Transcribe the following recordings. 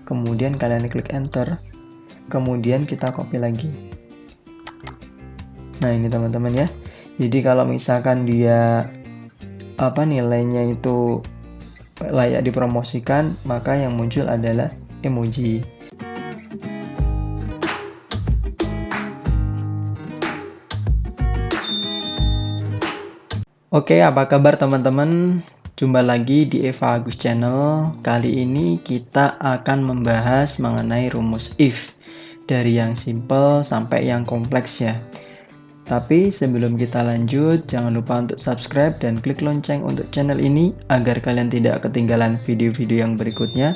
kemudian kalian klik enter, kemudian kita copy lagi. Nah ini teman-teman ya. Jadi kalau misalkan dia nilainya itu layak dipromosikan, maka yang muncul adalah emoji. Oke, apa kabar teman-teman? Jumpa lagi di Eva Agus Channel. Kali ini kita akan membahas mengenai rumus if, dari yang simple sampai yang kompleks ya. Tapi sebelum kita lanjut, jangan lupa untuk subscribe dan klik lonceng untuk channel ini agar kalian tidak ketinggalan video-video yang berikutnya.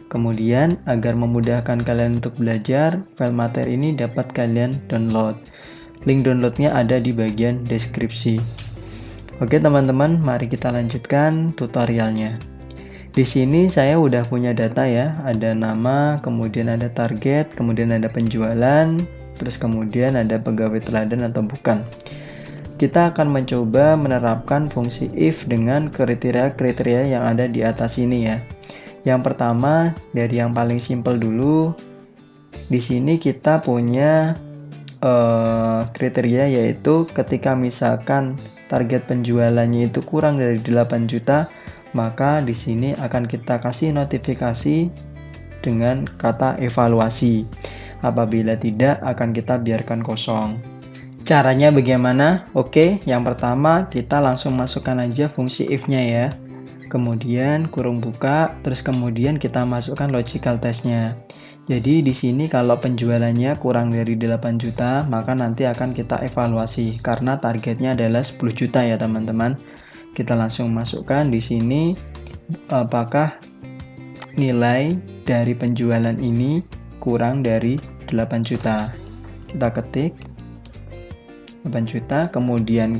Kemudian, agar memudahkan kalian untuk belajar, file materi ini dapat kalian download. Link downloadnya ada di bagian deskripsi. Oke teman-teman, mari kita lanjutkan tutorialnya. Di sini saya udah punya data ya, ada nama, kemudian ada target, kemudian ada penjualan, terus kemudian ada pegawai teladan atau bukan. Kita akan mencoba menerapkan fungsi if dengan kriteria-kriteria yang ada di atas ini ya. Yang pertama, dari yang paling simple dulu. Di sini kita punya kriteria yaitu ketika misalkan target penjualannya itu kurang dari 8 juta, maka di sini akan kita kasih notifikasi dengan kata evaluasi. Apabila tidak, akan kita biarkan kosong. Caranya bagaimana? Oke, yang pertama kita langsung masukkan aja fungsi if-nya ya. Kemudian kurung buka, terus kemudian kita masukkan logical test-nya. Jadi di sini kalau penjualannya kurang dari 8 juta, maka nanti akan kita evaluasi karena targetnya adalah 10 juta ya teman-teman. Kita langsung masukkan di sini apakah nilai dari penjualan ini kurang dari 8 juta. Kita ketik 8 juta, kemudian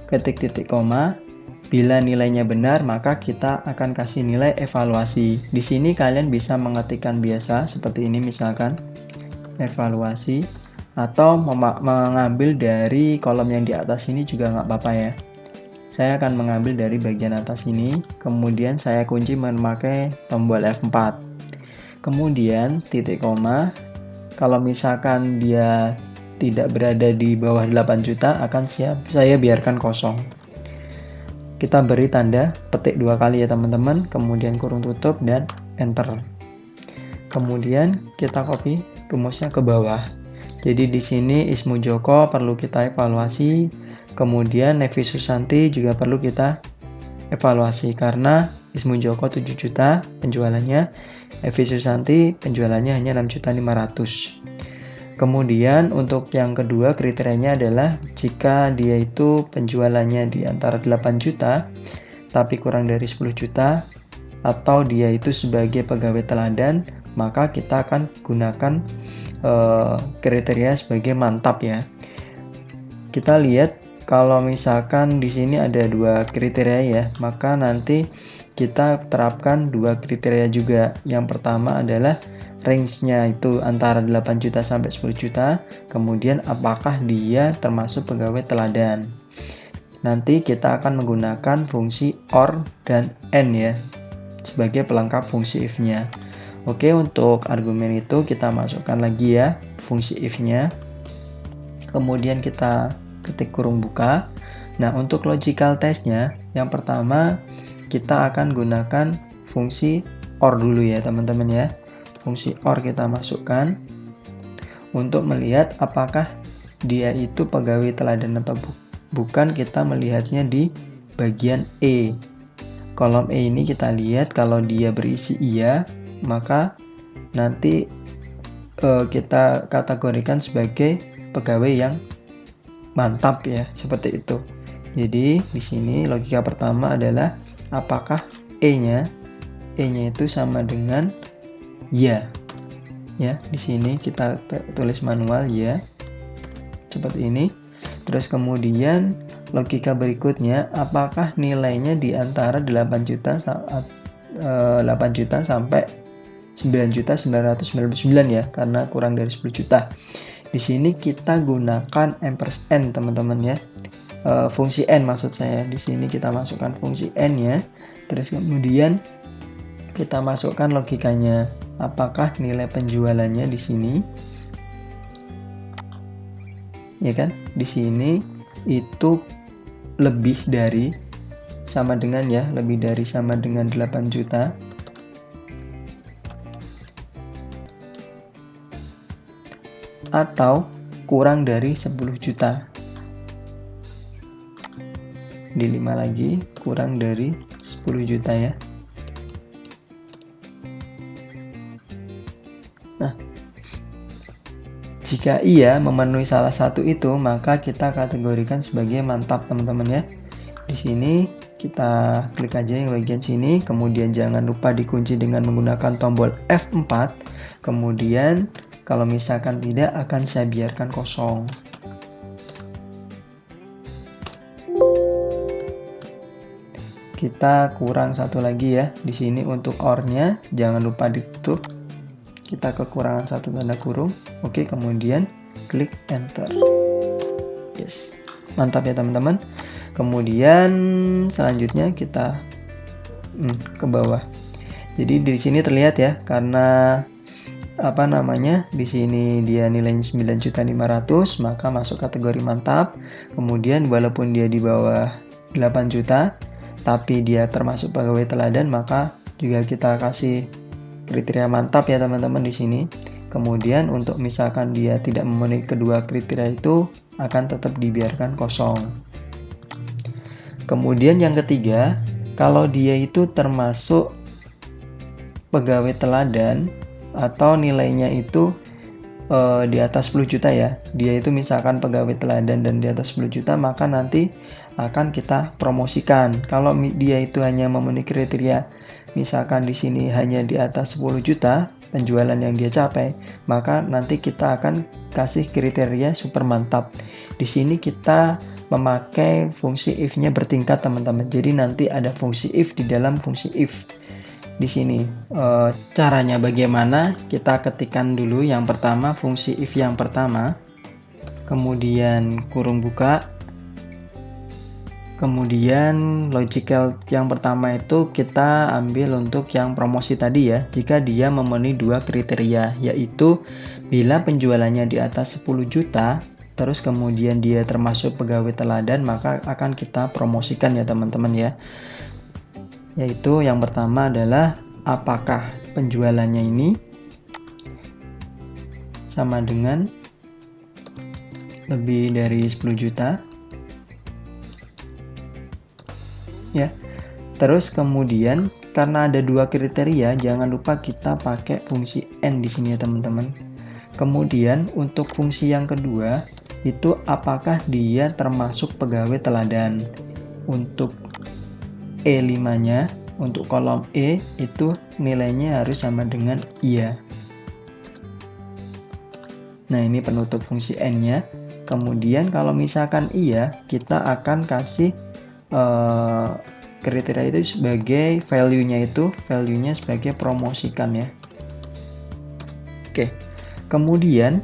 ketik titik koma. Bila nilainya benar, maka kita akan kasih nilai evaluasi. Di sini kalian bisa mengetikkan biasa seperti ini misalkan evaluasi, atau mengambil dari kolom yang di atas ini juga nggak apa-apa ya. Saya akan mengambil dari bagian atas ini, kemudian saya kunci memakai tombol F4. Kemudian titik koma. Kalau misalkan dia tidak berada di bawah 8 juta, akan saya biarkan kosong. Kita beri tanda petik 2 kali ya teman-teman, kemudian kurung tutup dan enter. Kemudian kita copy rumusnya ke bawah. Jadi di sini Ismu Joko perlu kita evaluasi, kemudian Nevi Susanti juga perlu kita evaluasi karena Ismu Joko 7 juta penjualannya, Nevi Susanti penjualannya hanya 6.500.000. Kemudian untuk yang kedua kriterianya adalah jika dia itu penjualannya di antara 8 juta tapi kurang dari 10 juta atau dia itu sebagai pegawai teladan, maka kita akan gunakan kriteria sebagai mantap ya. Kita lihat kalau misalkan di sini ada 2 kriteria ya, maka nanti kita terapkan 2 kriteria juga. Yang pertama adalah range-nya itu antara 8 juta sampai 10 juta, kemudian apakah dia termasuk pegawai teladan. Nanti kita akan menggunakan fungsi OR dan AND ya, sebagai pelengkap fungsi if-nya. Oke, untuk argumen itu kita masukkan lagi ya, fungsi if-nya. Kemudian kita ketik kurung buka. Nah, untuk logical test-nya, yang pertama kita akan gunakan fungsi OR dulu ya teman-teman ya. Fungsi OR kita masukkan untuk melihat apakah dia itu pegawai teladan atau bukan. Kita melihatnya di bagian E. Kolom E ini kita lihat kalau dia berisi iya, maka nanti kita kategorikan sebagai pegawai yang mantap ya, seperti itu. Jadi di sini logika pertama adalah apakah E-nya itu sama dengan ya. Ya, di sini kita tulis manual ya. Seperti ini. Terus kemudian logika berikutnya, apakah nilainya di antara 8 juta sampai 9.999 ya, karena kurang dari 10 juta. Di sini kita gunakan ampersand teman-teman ya. Fungsi N maksud saya. Di sini kita masukkan fungsi N ya. Terus kemudian kita masukkan logikanya. apakah nilai penjualannya di sini, ya kan? Di sini itu lebih dari sama dengan ya, lebih dari sama dengan 8 juta. Atau kurang dari 10 juta. Di 5 lagi, kurang dari 10 juta ya. Nah, jika iya memenuhi salah satu itu, maka kita kategorikan sebagai mantap teman-teman ya. Di sini kita klik aja yang bagian sini, kemudian jangan lupa dikunci dengan menggunakan tombol F4. Kemudian kalau misalkan tidak, akan saya biarkan kosong. Kita kurang satu lagi ya. Di sini untuk OR-nya jangan lupa ditutup. Kita kekurangan satu tanda kurung. Oke, kemudian klik enter. Yes. Mantap ya teman-teman. Kemudian selanjutnya kita ke bawah. Jadi di sini terlihat ya, karena di sini dia nilainya 9.500.000, maka masuk kategori mantap. Kemudian walaupun dia di bawah 8 juta, tapi dia termasuk pegawai teladan, maka juga kita kasih kriteria mantap ya teman-teman di sini. Kemudian untuk misalkan dia tidak memenuhi kedua kriteria itu, akan tetap dibiarkan kosong. Kemudian yang ketiga, kalau dia itu termasuk pegawai teladan atau nilainya itu di atas 10 juta ya, dia itu misalkan pegawai teladan dan di atas 10 juta, maka nanti akan kita promosikan. Kalau dia itu hanya memenuhi kriteria, misalkan di sini hanya di atas 10 juta penjualan yang dia capai, maka nanti kita akan kasih kriteria super mantap. Di sini kita memakai fungsi if-nya bertingkat teman-teman. Jadi nanti ada fungsi if di dalam fungsi if. Di sini caranya bagaimana? Kita ketikkan dulu yang pertama fungsi if yang pertama, kemudian kurung buka, kemudian logical yang pertama itu kita ambil untuk yang promosi tadi ya, jika dia memenuhi dua kriteria, yaitu bila penjualannya di atas 10 juta terus kemudian dia termasuk pegawai teladan, maka akan kita promosikan ya teman-teman ya. Yaitu yang pertama adalah apakah penjualannya ini sama dengan lebih dari 10 juta ya. Terus kemudian karena ada dua kriteria, jangan lupa kita pakai fungsi N di sini ya teman-teman. Kemudian untuk fungsi yang kedua itu apakah dia termasuk pegawai teladan. Untuk E5-nya, untuk kolom E itu nilainya harus sama dengan iya. Nah, ini penutup fungsi N-nya. Kemudian kalau misalkan iya, kita akan kasih kriteria itu sebagai value-nya sebagai promosikan ya. Oke. Kemudian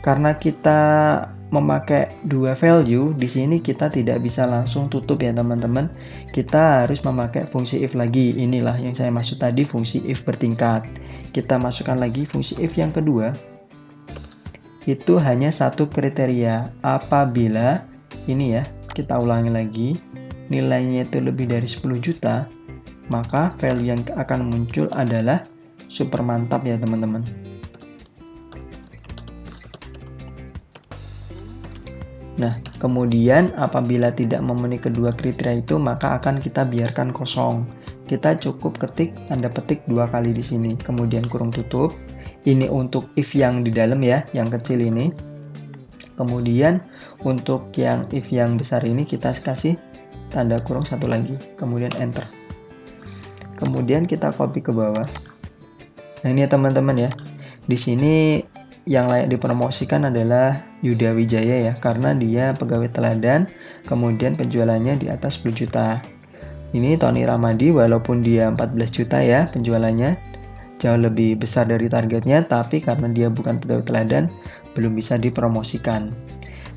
karena kita memakai dua value, di sini kita tidak bisa langsung tutup ya teman-teman. Kita harus memakai fungsi if lagi. Inilah yang saya maksud tadi, fungsi if bertingkat. Kita masukkan lagi fungsi if yang kedua. Itu hanya satu kriteria. Apabila ini ya, kita ulangi lagi, nilainya itu lebih dari 10 juta, maka value yang akan muncul adalah super mantap ya teman-teman. Nah, kemudian apabila tidak memenuhi kedua kriteria itu, maka akan kita biarkan kosong. Kita cukup ketik tanda petik 2 kali di sini, kemudian kurung tutup. Ini untuk if yang di dalam ya, yang kecil ini. Kemudian untuk yang if yang besar ini kita kasih tanda kurung satu lagi, kemudian enter. Kemudian kita copy ke bawah. Nah, ini ya teman-teman ya. Di sini yang layak dipromosikan adalah Yuda Wijaya ya, karena dia pegawai teladan, kemudian penjualannya di atas 10 juta. Ini Tony Ramadi, walaupun dia 14 juta ya penjualannya, jauh lebih besar dari targetnya, tapi karena dia bukan pegawai teladan, belum bisa dipromosikan.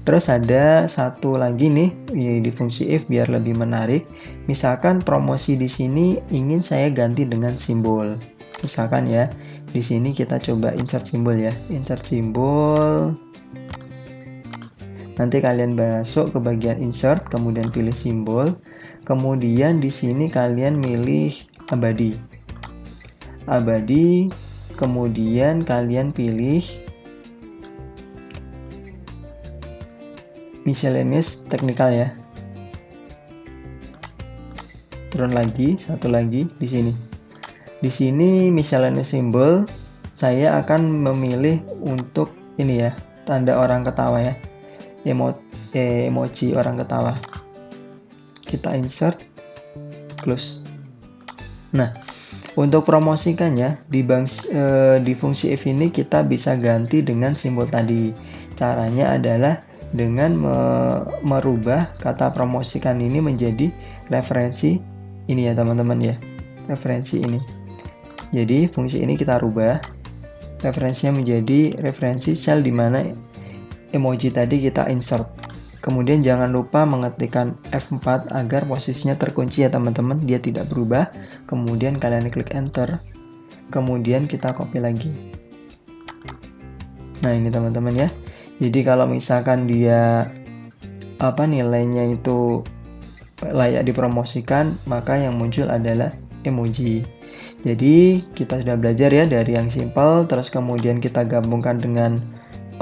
Terus ada satu lagi nih di fungsi if biar lebih menarik. Misalkan promosi di sini ingin saya ganti dengan simbol. Misalkan ya, di sini kita coba insert simbol ya. Insert simbol. Nanti kalian masuk ke bagian insert, kemudian pilih simbol. Kemudian di sini kalian milih abadi. Abadi, kemudian kalian pilih miscellaneous technical ya. Turun lagi, satu lagi di sini. Di sini miscellaneous symbol, saya akan memilih untuk ini ya, tanda orang ketawa ya. Emoji orang ketawa. Kita insert, close. Nah, untuk promosikannya di fungsi if ini kita bisa ganti dengan simbol tadi. Caranya adalah dengan merubah kata promosikan ini menjadi referensi ini ya teman-teman ya. Referensi ini. Jadi fungsi ini kita rubah. Referensinya menjadi referensi sel di mana emoji tadi kita insert. Kemudian jangan lupa mengetikkan F4 agar posisinya terkunci ya teman-teman, dia tidak berubah. Kemudian kalian klik enter. Kemudian kita copy lagi. Nah, ini teman-teman ya. Jadi kalau misalkan dia nilainya itu layak dipromosikan, maka yang muncul adalah emoji. Jadi kita sudah belajar ya dari yang simple, terus kemudian kita gabungkan dengan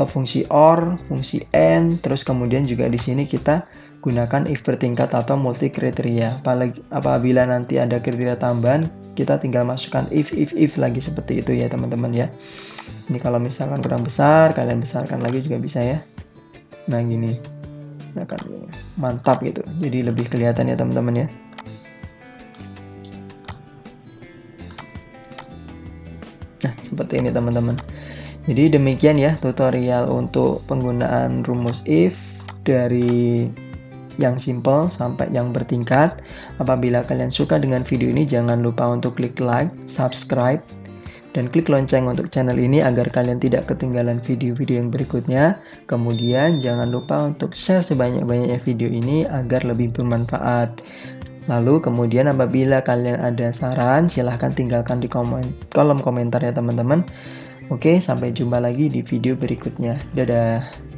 fungsi OR, fungsi AND, terus kemudian juga di sini kita gunakan if bertingkat atau multi kriteria. Apabila nanti ada kriteria tambahan, kita tinggal masukkan if lagi seperti itu ya teman-teman ya. Ini kalau misalkan kurang besar, kalian besarkan lagi juga bisa ya. Nah gini, mantap gitu. Jadi lebih kelihatan ya teman-teman ya. Nah seperti ini teman-teman. Jadi demikian ya tutorial untuk penggunaan rumus if dari yang simple sampai yang bertingkat. Apabila kalian suka dengan video ini, jangan lupa untuk klik like, subscribe, dan klik lonceng untuk channel ini agar kalian tidak ketinggalan video-video yang berikutnya. Kemudian jangan lupa untuk share sebanyak-banyaknya video ini agar lebih bermanfaat. Lalu kemudian apabila kalian ada saran, silahkan tinggalkan di kolom komentar ya teman-teman. Oke, sampai jumpa lagi di video berikutnya. Dadah.